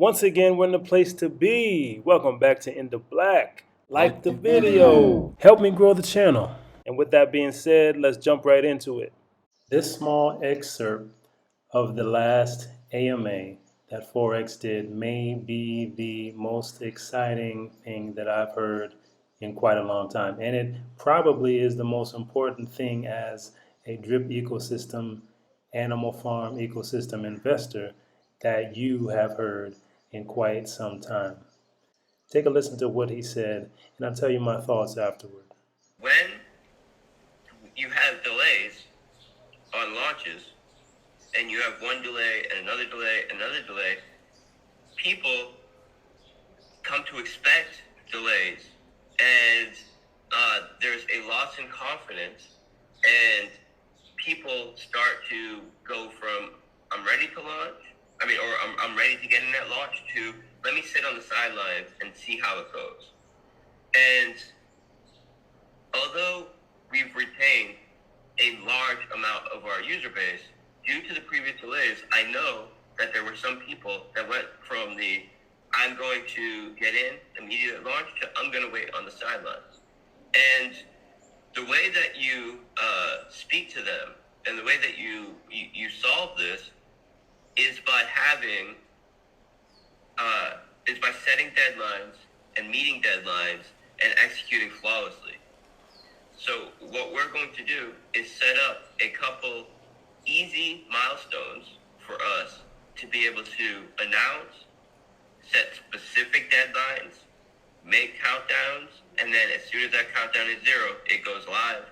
Once again, we're in the place to be. Welcome back to In the Black. Like Like the the video. video. Help me grow the channel. And with that being said, let's jump right into it. This small excerpt of the last AMA that Forex did may be the most exciting thing that I've heard in quite a long time. And it probably is the most important thing as a drip ecosystem, animal farm ecosystem investor that you have heard in quite some time. Take a listen to what he said, and I'll tell you my thoughts afterward. When you have delays on launches and you have one delay and another delay, people come to expect delays, and there's a loss in confidence, and people start to go from I'm ready to launch, or I'm ready to get in that launch, to let me sit on the sidelines and see how it goes. And although we've retained a large amount of our user base, due to the previous delays, I know that there were some people that went from the I'm going to get in immediate launch to I'm going to wait on the sidelines. And the way that you speak to them and the way that you solve this is by having is by setting deadlines and meeting deadlines and executing flawlessly. So what we're going to do is set up a couple easy milestones for us to be able to announce, set specific deadlines, make countdowns, and then as soon as that countdown is 0, it goes live.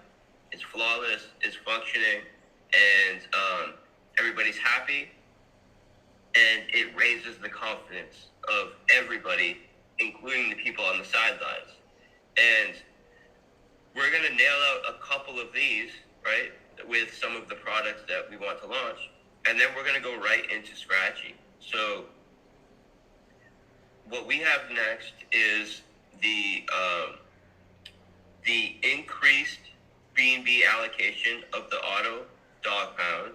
It's flawless, it's functioning, and everybody's happy, and it raises the confidence of everybody, including the people on the sidelines. And we're going to nail out a couple of these, right, with some of the products that we want to launch, and then we're going to go right into Scratchy. So what we have next is the increased B&B allocation of the auto dog pound,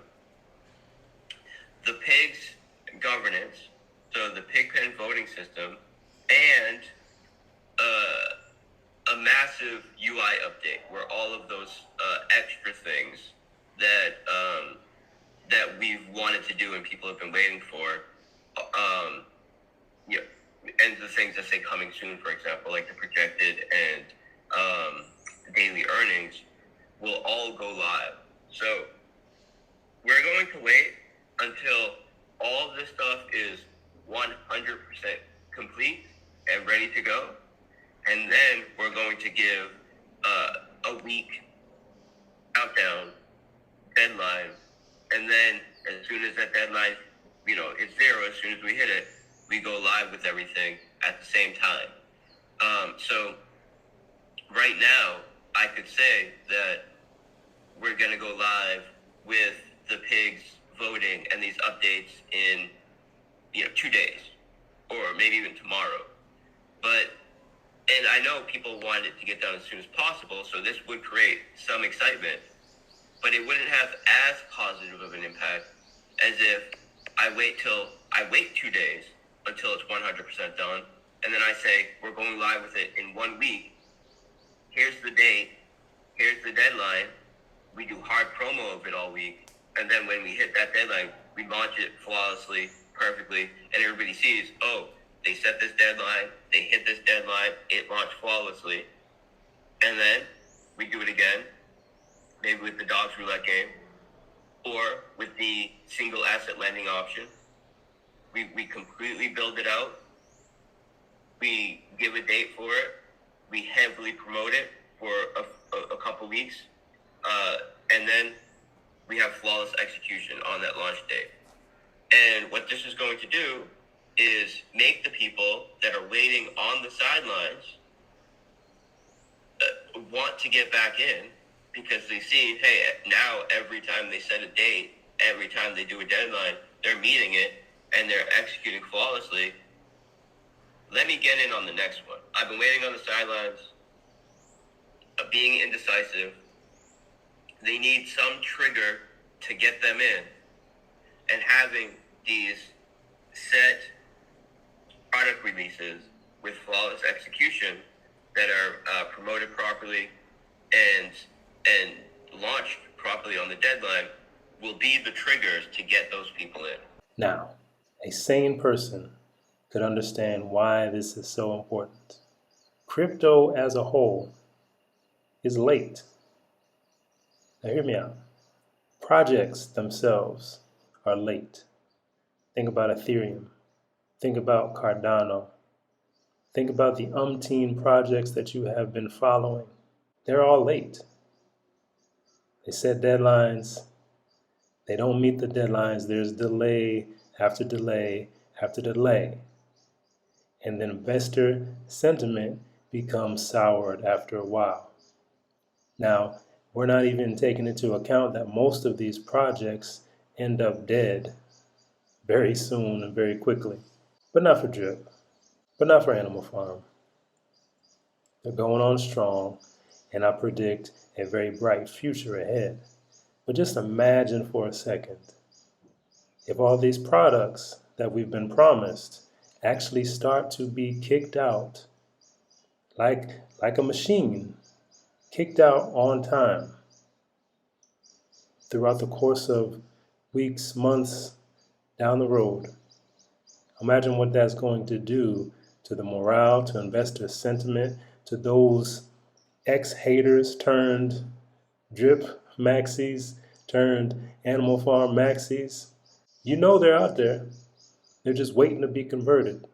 the pigs governance, so the pigpen voting system, and a massive UI update where all of those extra things that that we've wanted to do and people have been waiting for, yeah, and the things that say coming soon, for example, like the projected and daily earnings, will all go live. So we're going to wait until all of this stuff is 100% complete and ready to go. And then we're going to give a week countdown deadline. And then as soon as that deadline, is 0, as soon as we hit it, we go live with everything at the same time. So right now, I could say that we're going to go live with the pigs voting and these updates in 2 days, or maybe even tomorrow. And I know people want it to get done as soon as possible, so this would create some excitement, but it wouldn't have as positive of an impact as if I wait 2 days until it's 100% done, and then I say we're going live with it in 1 week. Here's the date, here's the deadline. We do hard promo of it all week, and then when we hit that deadline, we launch it flawlessly, perfectly, and everybody sees, oh, they set this deadline, they hit this deadline, it launched flawlessly. And then we do it again, maybe with the dogs roulette game, or with the single asset lending option. We completely build it out. We give a date for it. We heavily promote it for a couple weeks. And then we have flawless execution on that launch date. And what this is going to do is make the people that are waiting on the sidelines want to get back in, because they see, hey, now every time they set a date, every time they do a deadline, they're meeting it and they're executing flawlessly. Let me get in on the next one. I've been waiting on the sidelines, being indecisive. They need some trigger to get them in, and having these set releases with flawless execution that are promoted properly and launched properly on the deadline will be the triggers to get those people in. Now, a sane person could understand why this is so important. Crypto as a whole is late. Now hear me out. Projects themselves are late. Think about Ethereum. Think about Cardano. Think about the umpteen projects that you have been following. They're all late. They set deadlines. They don't meet the deadlines. There's delay after delay after delay. And then investor sentiment becomes soured after a while. Now, we're not even taking into account that most of these projects end up dead very soon and very quickly. But not for Drip, but not for Animal Farm. They're going on strong, and I predict a very bright future ahead. But just imagine for a second, if all these products that we've been promised actually start to be kicked out like a machine, kicked out on time throughout the course of weeks, months down the road. Imagine what that's going to do to the morale, to investor sentiment, to those ex-haters turned Drip maxis, turned Animal Farm maxis. You know they're out there. They're just waiting to be converted.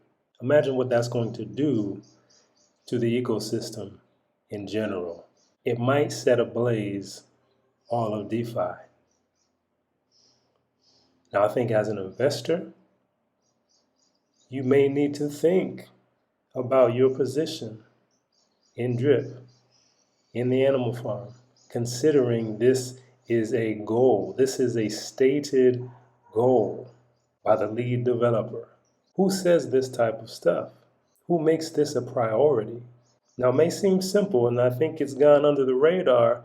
Imagine what that's going to do to the ecosystem in general. It might set ablaze all of DeFi. Now, I think as an investor, you may need to think about your position in Drip, in the Animal Farm, considering this is a goal. This is a stated goal by the lead developer. Who says this type of stuff? Who makes this a priority? Now, it may seem simple, and I think it's gone under the radar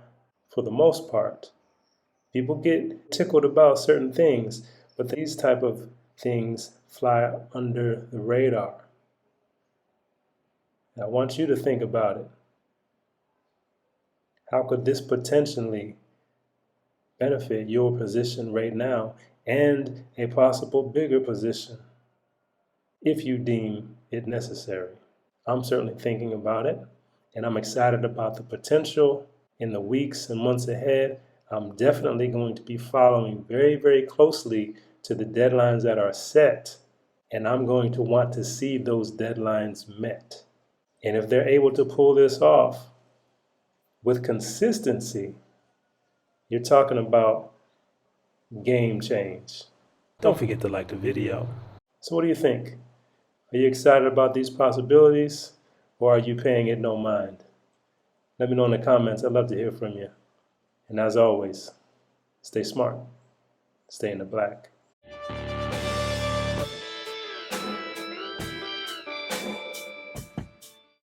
for the most part. People get tickled about certain things, but these type of things fly under the radar. I want you to think about it. How could this potentially benefit your position right now and a possible bigger position if you deem it necessary? I'm certainly thinking about it, and I'm excited about the potential in the weeks and months ahead. I'm definitely going to be following very, very closely to the deadlines that are set, and I'm going to want to see those deadlines met. And if they're able to pull this off with consistency, you're talking about game change. Don't forget to like the video. So what do you think? Are you excited about these possibilities, or are you paying it no mind? Let me know in the comments. I'd love to hear from you. And as always, stay smart, stay in the black.